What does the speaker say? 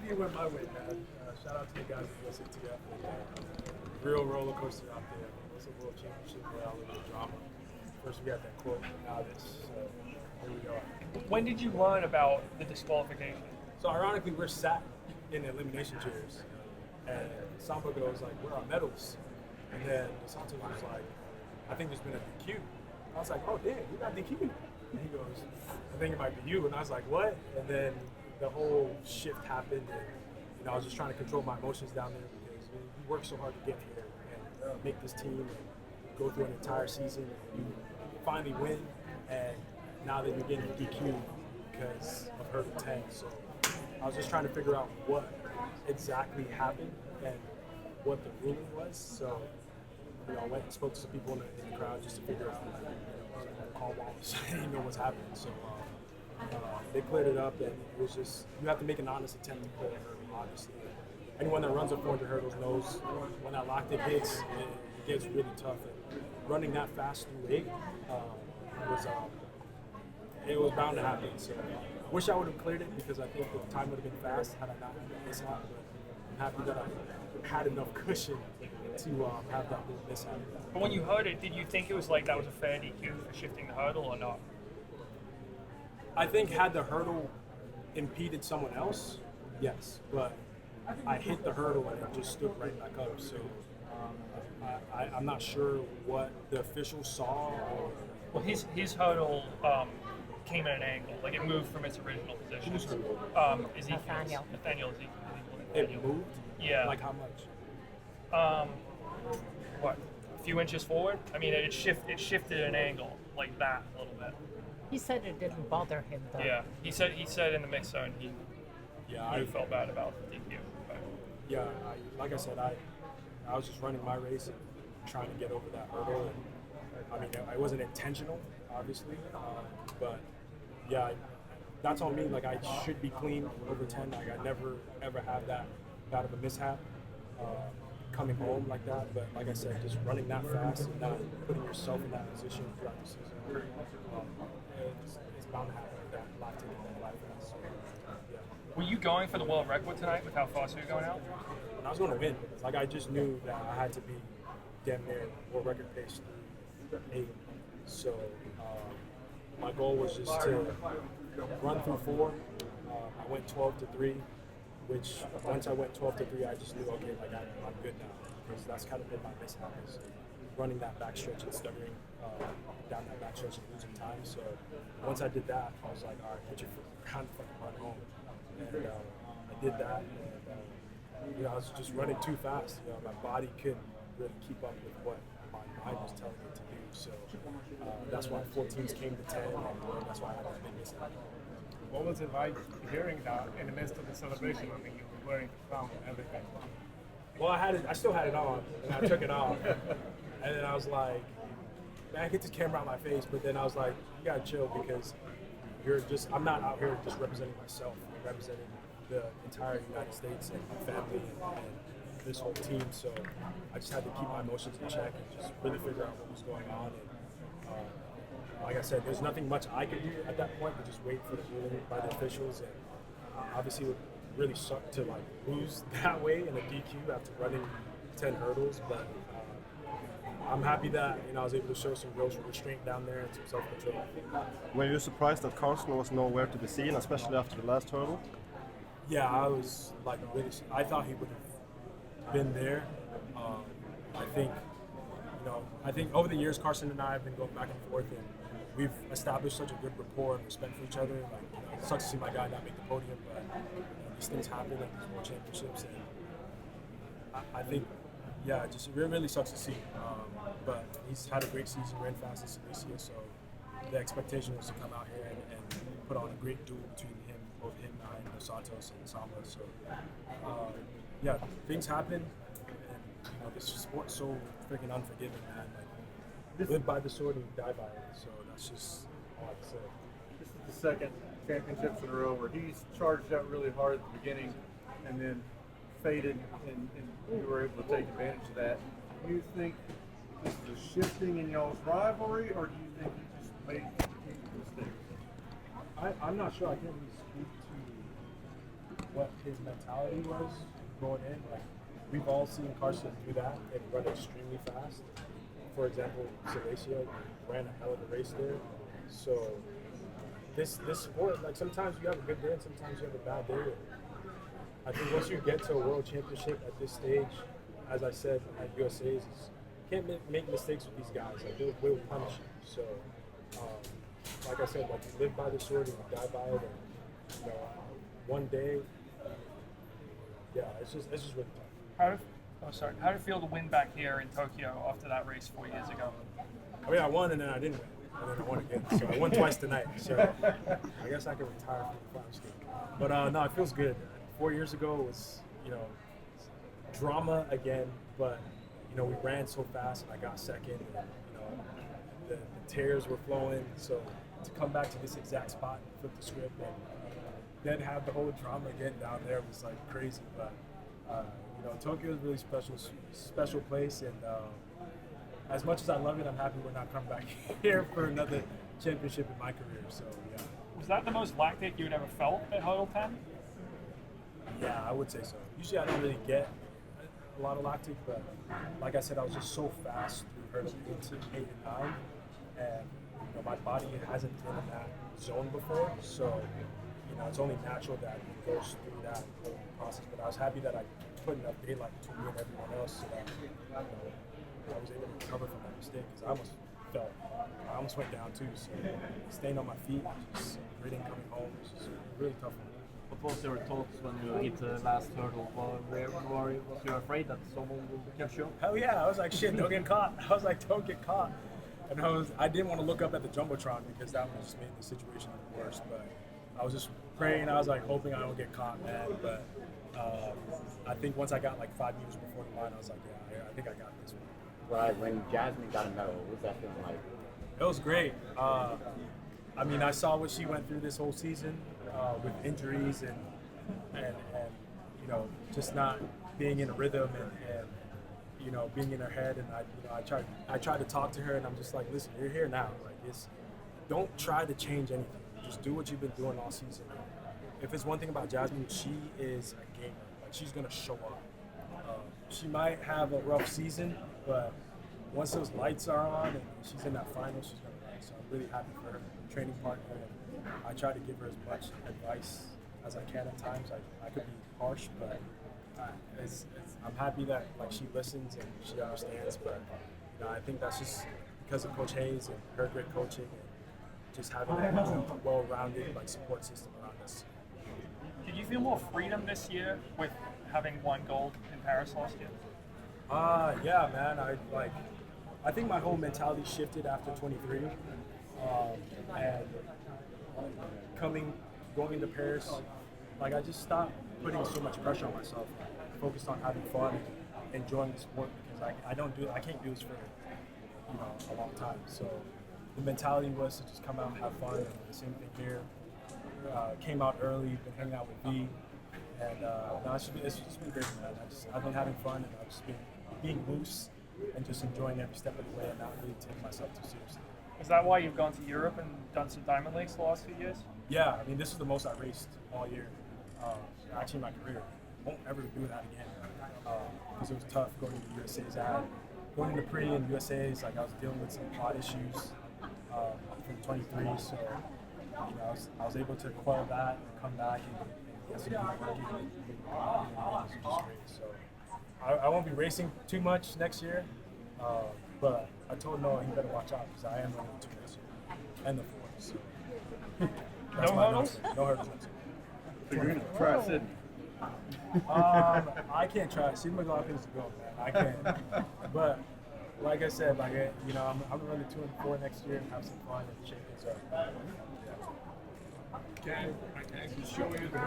happy it went my way, man. Shout out to the guys at CITIUS. Real roller coaster out there. It was a world championship where I was in drama. First we got that quote, now this. So here we go. When did you learn about the disqualification? So ironically, we're sat in the elimination chairs, and Samba goes like, "Where are our medals?" And then Santos was like, "I think there's been a DQ." I was like, "Oh damn, you got DQ." And he goes, "I think it might be you." And I was like, "What?" And then the whole shift happened, and I was just trying to control my emotions down there because you work so hard to get here and make this team and go through an entire season, and you finally win, and now that you're getting DQ because of hurdle 10. So I was just trying to figure out what exactly happened and what the ruling was. So I went and spoke to some people in the crowd just to figure out calm walls. I didn't know what's happening. So they cleared it up, and it was just, you have to make an honest attempt to clear a hurdle, obviously. Anyone that runs up 400 hurdles knows when that lactic hits, it gets really tough. And running that fast through 8 was bound to happen. So I wish I would have cleared it because I think the time would have been fast had I not had this happen. But I'm happy that I had enough cushion to have that little mishap. But when you heard it, did you think it was like that was a fair DQ for shifting the hurdle or not? I think had the hurdle impeded someone else, yes. But I hit the hurdle and it just stood right back up. So I'm not sure what the officials saw. Well, his hurdle came at an angle, like it moved from its original position. Nathaniel. Nathaniel. It moved? Yeah. Like how much? What? A few inches forward? I mean, it shifted at an angle like that a little bit. He said it didn't bother him though. Yeah, he said in the mix zone he felt bad about the DQ. But. Yeah, like I said, I was just running my race and trying to get over that hurdle. And, I mean, it wasn't intentional, obviously, but yeah, that's on me. Like I should be clean over 10. Like I never ever have that bad of a mishap coming home like that. But like I said, just running that fast and not putting yourself in that position throughout the season, it's bound to happen like that. Lactic and that fast. So, yeah. Were you going for the world record tonight with how fast you were going out? And I was going to win. Like I just knew that I had to be damn near world record pace through 8. So my goal was just to run through 4. I went 12-3, which once I went 12-3, I just knew, okay, like I'm good now, because that's kind of been my mishap, is running that backstretch and stuttering down that backstretch and losing time. So once I did that, I was like, all right, put your foot on the ground and fucking run home. And I did that, and I was just running too fast. My body couldn't really keep up with what my mind was telling me to do. So that's why 14s came to 10, and that's why I had that big mishap. What was it like hearing that in the midst of the celebration? I mean, you were wearing the crown and everything. Well, I still had it on, and I took it off, and then I was like, man, I get this camera out my face, but then I was like, you gotta chill, because I'm not out here just representing myself. I'm representing the entire United States and my family and this whole team. So I just had to keep my emotions in check and just really figure out what was going on. And like I said, there's nothing much I could do at that point but just wait for the ruling by the officials. And obviously it would really suck to like lose that way in a DQ after running 10 hurdles. But I'm happy that I was able to show some real restraint down there and some self-control. Were you surprised that Carson was nowhere to be seen, especially after the last hurdle? Yeah, I was like really. I thought he would have been there. I think over the years, Carson and I have been going back and forth, and we've established such a good rapport and respect for each other. Like, it sucks to see my guy not make the podium, but these things happen at these world championships, and I think, yeah, it really sucks to see. But he's had a great season, ran fast in Cilicia, so the expectation was to come out here and put on a great duel between both him and Dos Santos and Samba. So, yeah, things happen, and this sport's so freaking unforgiving, man. Like, live by the sword and die by it. So that's just all I can say. This is the second championships in a row where he's charged out really hard at the beginning and then faded, and you were able to take advantage of that. Do you think this is a shifting in y'all's rivalry, or do you think you just made a mistake? I'm not sure. I can't really speak to what his mentality was going in. Like we've all seen Carson do that and run extremely fast. For example, Salacia ran a hell of a race there. So this sport, like sometimes you have a good day and sometimes you have a bad day. I think once you get to a world championship at this stage, as I said at USA's, you can't make mistakes with these guys. Like they will punish you. So, like I said, like you live by the sword and you die by it. And, you know, one day, yeah, it's just really tough. How did it feel to win back here in Tokyo after that race 4 years ago? I mean, I won and then I didn't win. And then I won again. So I won twice tonight. So I guess I can retire from the clown skate. But no, it feels good. 4 years ago was, you know, drama again, but, you know, we ran so fast and I got second. And, you know, the tears were flowing. So to come back to this exact spot and flip the script and then have the whole drama again down there was like crazy. But, you know, Tokyo is a really special place. And as much as I love it, I'm happy we're not coming back here for another championship in my career. So, yeah. Was that the most lactic you had ever felt at Hurdle 10? Yeah, I would say so. Usually I don't really get a lot of lactic, but like I said, I was just so fast through hurdle 8 and 9, and you know, my body hasn't been in that zone before, so you know, it's only natural that it goes through that whole process. But I was happy that I put enough daylight between me and everyone else so that you know, I was able to recover from that mistake because I almost went down too. So staying on my feet, just gritting coming home, was just really tough for me. What was your thoughts when you hit the last hurdle? Was you afraid that someone will catch you? Hell yeah, I was like, shit, don't get caught. I was like, don't get caught. And I didn't want to look up at the Jumbotron because that would just made the situation worse. But I was just praying, I was like hoping I don't get caught, man. But I think once I got like 5 meters before the line, I was like, yeah, I think I got this one. Right, when Jasmine got a medal, what was that feeling like? It was great. I mean, I saw what she went through this whole season with injuries and you know, just not being in a rhythm and you know, being in her head. And I tried to talk to her, and I'm just like, listen, you're here now. Like, don't try to change anything. Just do what you've been doing all season. If it's one thing about Jasmine, she is a gamer. Like, she's gonna show up. She might have a rough season, but once those lights are on and she's in that final, she's gonna win. So I'm really happy for her training partner. And I try to give her as much advice as I can at times. I could be harsh, but I'm happy that like she listens and she understands. But you know, I think that's just because of Coach Hayes and her great coaching and just having a well-rounded like support system around us. Did you feel more freedom this year with having won gold in Paris last year? Yeah, man. I think my whole mentality shifted after 23, and going into Paris, like I just stopped putting so much pressure on myself, focused on having fun and enjoying the sport because I can't do this for a long time. So the mentality was to just come out and have fun. And the same thing here. Came out early, been hanging out with V, and no, it's just been great, man. I've been having fun, and I've just been being loose and just enjoying every step of the way and not really taking myself too seriously. Is that why you've gone to Europe and done some Diamond Leagues the last few years? Yeah, I mean, this is the most I raced all year, actually in my career. Won't ever do that again because it was tough going to USA's ad. Going to pre and USA's, like I was dealing with some quad issues from 23, so you know, I was able to quell that and come back and get some good working and which is great. So I won't be racing too much next year, but I told Noah he better watch out because I am running the 2 next year and the 4. So that's No my hurdles? announcement. No hurdles next year. So you're going to try Sydney. I can't try. See, McLaughlin's the goal, man. I can't. But like I said, like you know, I'm gonna run the 2 and 4 next year and have some fun and shake things up. Can I actually show you the